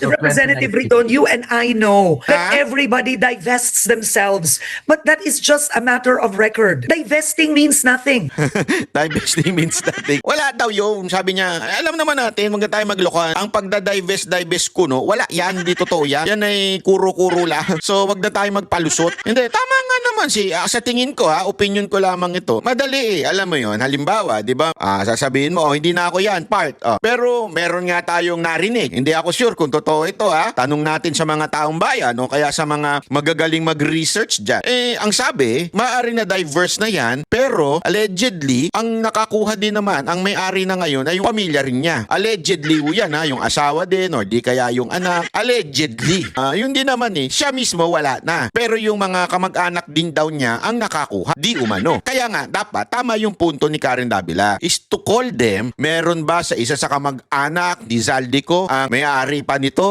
Representative Ridon, you and I know that everybody divests themselves, but that is just a matter of record. Divesting means nothing. Divesting means nothing. Wala daw yun. Sabi niya, alam naman natin, huwag tayo maglokohan. Ang pagda-divest ko, no? Wala yan, hindi totoo yan. Yan ay kuro-kuro lang. So, wag na tayo magpalusot. Hindi, tama nga naman sa tingin ko opinion ko lamang ito. Madali alam mo yon. Halimbawa, di ba? Sasabihin mo, hindi na ako yan, part. Pero, meron nga tayong narinig. Hindi ako sure kung totoo ito Tanong natin sa mga taong bayan o kaya sa mga magagaling mag-research dyan. Ang sabi, maaari na diverse na yan, pero allegedly, ang nakakuha din naman, ang may-ari na ngayon ay yung pamilya rin niya. Allegedly yan yung asawa din or di kaya yung anak. Allegedly. Yun din naman siya mismo wala na. Pero yung mga kamag-anak din daw niya ang nakakuha. Di umano. Kaya nga, dapat tama yung punto ni Karen Davila is to call them, meron ba sa isa sa kamag-anak ni Zaldico ang may-ari pa nito?